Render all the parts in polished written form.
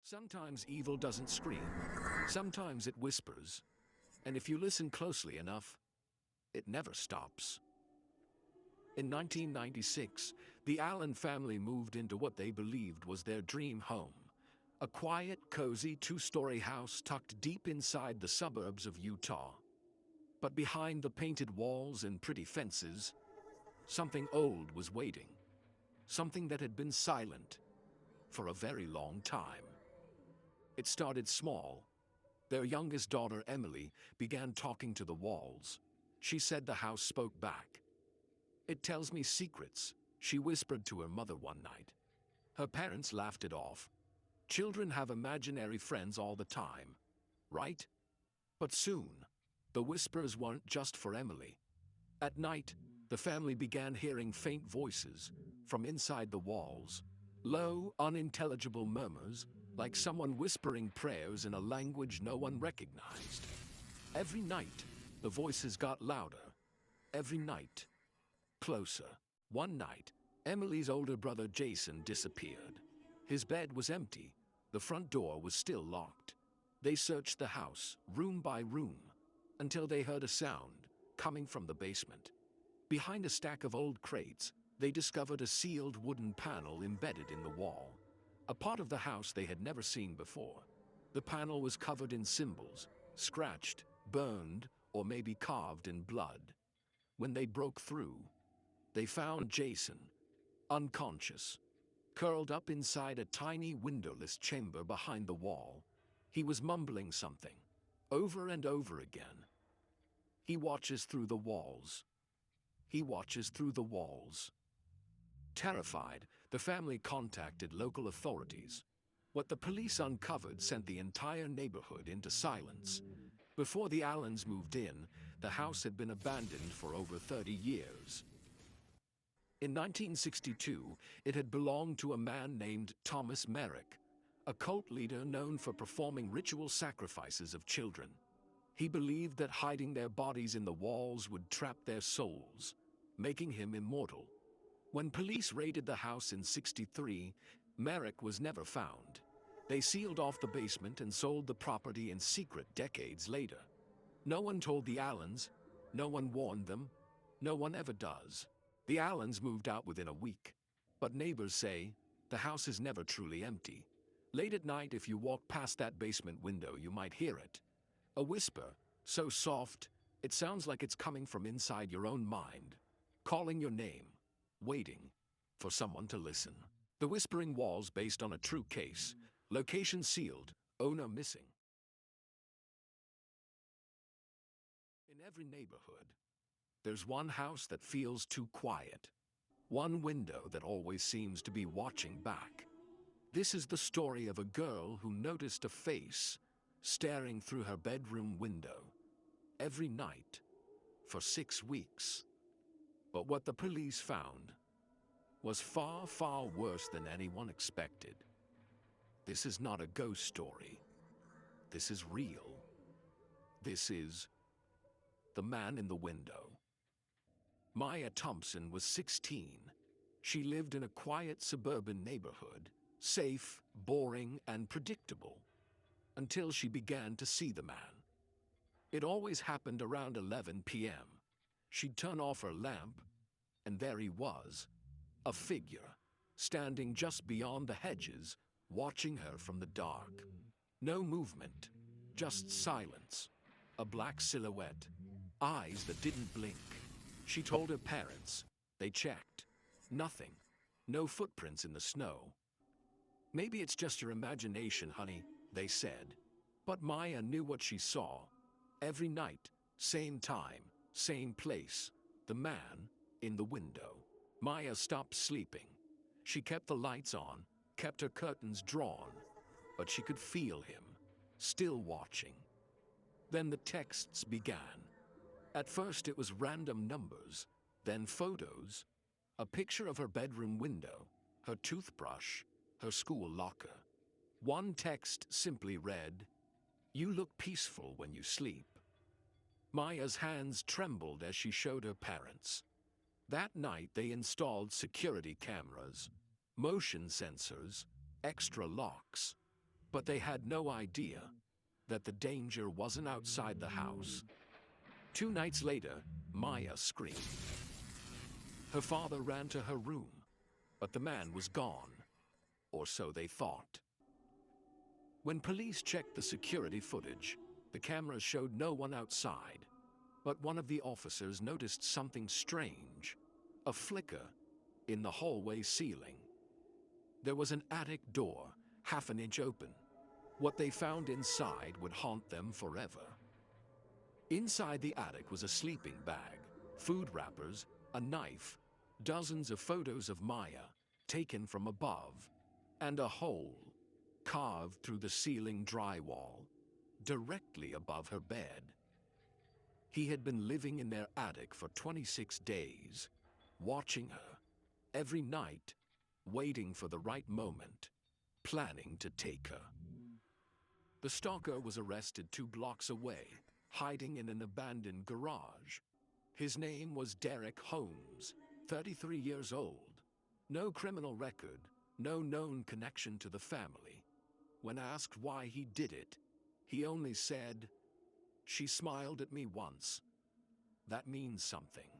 Sometimes evil doesn't scream. Sometimes it whispers. And if you listen closely enough, it never stops. In 1996, the Allen family moved into what they believed was their dream home. A quiet, cozy two-story house tucked deep inside the suburbs of Utah. But behind the painted walls and pretty fences, something old was waiting. Something that had been silent for a very long time. It started small. Their youngest daughter, Emily, began talking to the walls. She said the house spoke back. "It tells me secrets," she whispered to her mother one night. Her parents laughed it off. Children have imaginary friends all the time, right? But soon, the whispers weren't just for Emily. At night, the family began hearing faint voices from inside the walls. Low, unintelligible murmurs, like someone whispering prayers in a language no one recognized. Every night, the voices got louder. Every night, closer. One night, Emily's older brother Jason disappeared. His bed was empty. The front door was still locked. They searched the house, room by room, until they heard a sound coming from the basement. Behind a stack of old crates, they discovered a sealed wooden panel embedded in the wall. A part of the house they had never seen before. The panel was covered in symbols, scratched, burned, or maybe carved in blood. When they broke through, they found Jason, unconscious, curled up inside a tiny windowless chamber behind the wall. He was mumbling something, over and over again. "He watches through the walls. He watches through the walls." Terrified, the family contacted local authorities. What the police uncovered sent the entire neighborhood into silence. Before the Allens moved in, the house had been abandoned for over 30 years. In 1962, it had belonged to a man named Thomas Merrick, a cult leader known for performing ritual sacrifices of children. He believed that hiding their bodies in the walls would trap their souls, making him immortal. When police raided the house in '63, Merrick was never found. They sealed off the basement and sold the property in secret decades later. No one told the Allens, no one warned them, no one ever does. The Allens moved out within a week, but neighbors say the house is never truly empty. Late at night, if you walk past that basement window, you might hear it. A whisper, so soft, it sounds like it's coming from inside your own mind, calling your name, waiting for someone to listen. The Whispering Walls, based on a true case, location sealed, owner missing. In every neighborhood, there's one house that feels too quiet, one window that always seems to be watching back. This is the story of a girl who noticed a face staring through her bedroom window every night for 6 weeks. But what the police found was far, far worse than anyone expected. This is not a ghost story. This is real. This is the man in the window. Maya Thompson was 16. She lived in a quiet suburban neighborhood, safe, boring, and predictable, until she began to see the man. It always happened around 11 p.m. She'd turn off her lamp, and there he was, a figure, standing just beyond the hedges, watching her from the dark. No movement, just silence, a black silhouette, eyes that didn't blink. She told her parents. They checked. Nothing. No footprints in the snow. "Maybe it's just your imagination, honey," they said. But Maya knew what she saw. Every night, same time, same place, the man in the window. Maya stopped sleeping. She kept the lights on, kept her curtains drawn, but she could feel him, still watching. Then the texts began. At first it was random numbers, then photos, a picture of her bedroom window, her toothbrush, her school locker. One text simply read, "You look peaceful when you sleep." Maya's hands trembled as she showed her parents. That night they installed security cameras, motion sensors, extra locks. But they had no idea that the danger wasn't outside the house. 2 nights later, Maya screamed. Her father ran to her room, but the man was gone, or so they thought. When police checked the security footage, the cameras showed no one outside, but one of the officers noticed something strange, a flicker in the hallway ceiling. There was an attic door, half an inch open. What they found inside would haunt them forever. Inside the attic was a sleeping bag, food wrappers, a knife, dozens of photos of Maya taken from above, and a hole carved through the ceiling drywall directly above her bed. He had been living in their attic for 26 days, watching her every night, waiting for the right moment, planning to take her. The stalker was arrested 2 blocks away, hiding in an abandoned garage. His name was Derek Holmes, 33 years old. No criminal record, no known connection to the family. When asked why he did it, he only said, "She smiled at me once." That means something.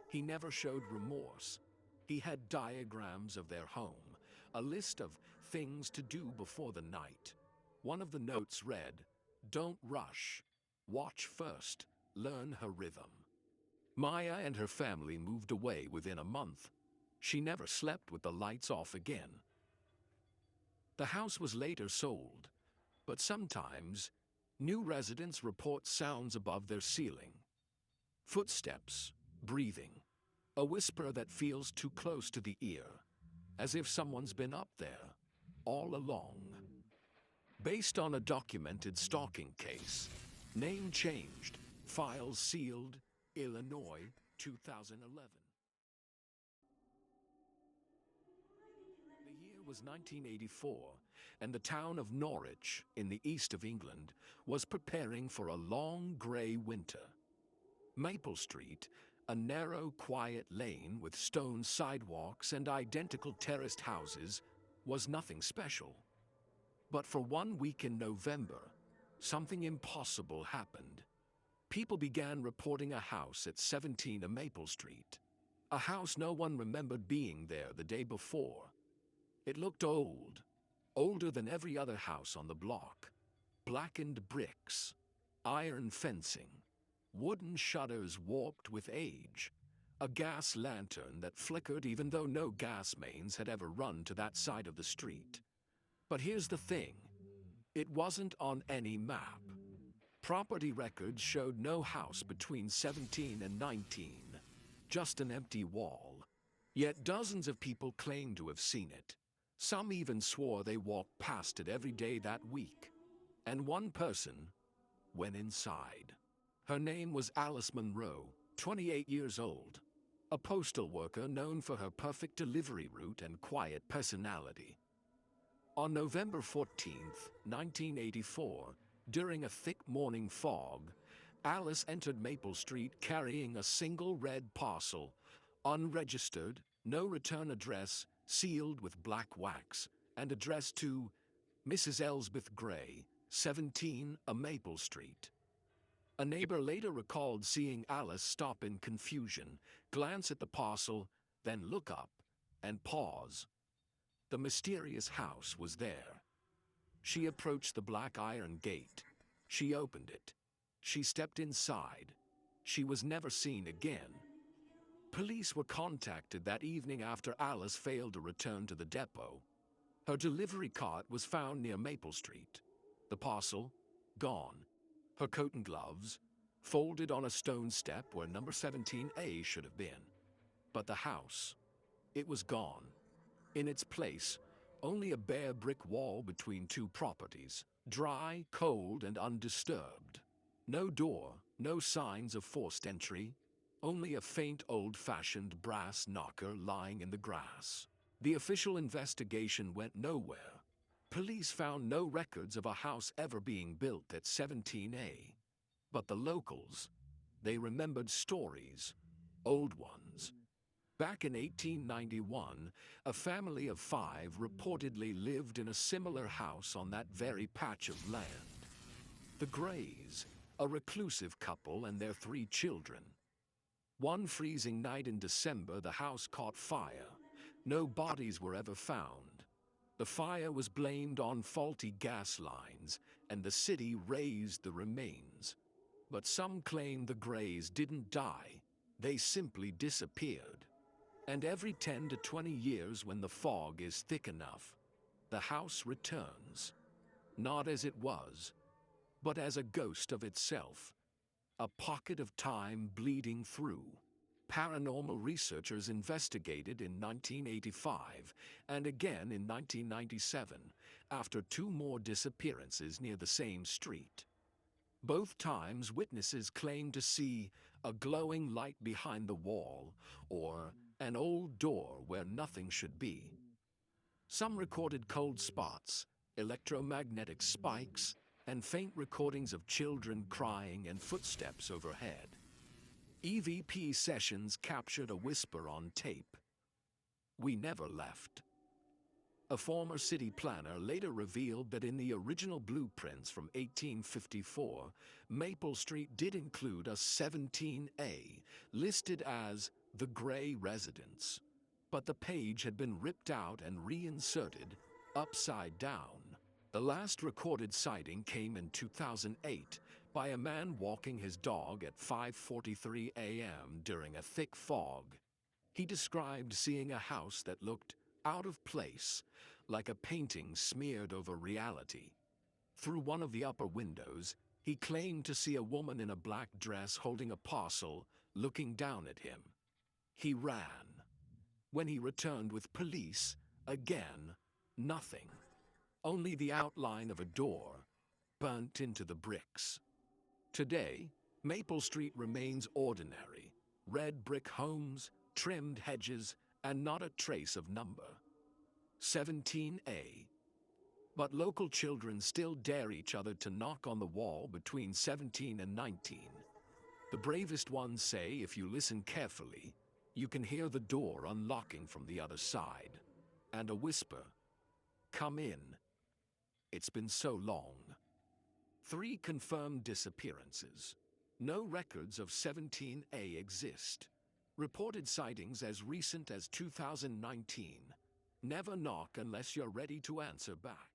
He never showed remorse. He had diagrams of their home, a list of things to do before the night. One of the notes read, "Don't rush. Watch first. Learn her rhythm." Maya and her family moved away within a month. She never slept with the lights off again. The house was later sold, but sometimes new residents report sounds above their ceiling. Footsteps, breathing, a whisper that feels too close to the ear, as if someone's been up there all along. Based on a documented stalking case, name changed, files sealed, Illinois, 2011. The year was 1984, and the town of Norwich, in the east of England, was preparing for a long grey winter. Maple Street, a narrow, quiet lane with stone sidewalks and identical terraced houses, was nothing special. But for 1 week in November, something impossible happened. People began reporting a house at 17 Maple Street. A house no one remembered being there the day before. It looked old, older than every other house on the block. Blackened bricks, iron fencing, wooden shutters warped with age, a gas lantern that flickered even though no gas mains had ever run to that side of the street. But here's the thing, it wasn't on any map. Property records showed no house between 17 and 19, just an empty wall. Yet dozens of people claimed to have seen it. Some even swore they walked past it every day that week. And one person went inside. Her name was Alice Monroe, 28 years old, a postal worker known for her perfect delivery route and quiet personality. On November 14th, 1984, during a thick morning fog, Alice entered Maple Street carrying a single red parcel, unregistered, no return address, sealed with black wax, and addressed to Mrs. Elsbeth Gray, 17 Maple Street. A neighbor later recalled seeing Alice stop in confusion, glance at the parcel, then look up and pause. The mysterious house was there. She approached the black iron gate. She opened it. She stepped inside. She was never seen again. Police were contacted that evening after Alice failed to return to the depot. Her delivery cart was found near Maple Street. The parcel, gone. Her coat and gloves, folded on a stone step where number 17A should have been. But the house, it was gone. In its place, only a bare brick wall between 2 properties, dry, cold, and undisturbed. No door, no signs of forced entry, only a faint old-fashioned brass knocker lying in the grass. The official investigation went nowhere. Police found no records of a house ever being built at 17A. But the locals, they remembered stories, old ones. Back in 1891, a family of 5 reportedly lived in a similar house on that very patch of land. The Greys, a reclusive couple and their 3 children. One freezing night in December, the house caught fire. No bodies were ever found. The fire was blamed on faulty gas lines, and the city raised the remains. But some claim the Greys didn't die, they simply disappeared. And every 10 to 20 years, when the fog is thick enough, the house returns. Not as it was, but as a ghost of itself. A pocket of time bleeding through. Paranormal researchers investigated in 1985 and again in 1997 after 2 more disappearances near the same street. Both times, witnesses claimed to see a glowing light behind the wall or an old door where nothing should be. Some recorded cold spots, electromagnetic spikes, and faint recordings of children crying and footsteps overhead. EVP sessions captured a whisper on tape. "We never left." A former city planner later revealed that in the original blueprints from 1854, Maple Street did include a 17A, listed as the Grey Residence. But the page had been ripped out and reinserted upside down. The last recorded sighting came in 2008 by a man walking his dog at 5:43 a.m. during a thick fog. He described seeing a house that looked out of place, like a painting smeared over reality. Through one of the upper windows, he claimed to see a woman in a black dress holding a parcel, looking down at him. He ran. When he returned with police, again, nothing. Only the outline of a door, burnt into the bricks. Today, Maple Street remains ordinary. Red brick homes, trimmed hedges, and not a trace of number. 17A. But local children still dare each other to knock on the wall between 17 and 19. The bravest ones say if you listen carefully, you can hear the door unlocking from the other side. And a whisper, "Come in. It's been so long." 3 confirmed disappearances. No records of 17A exist. Reported sightings as recent as 2019. Never knock unless you're ready to answer back.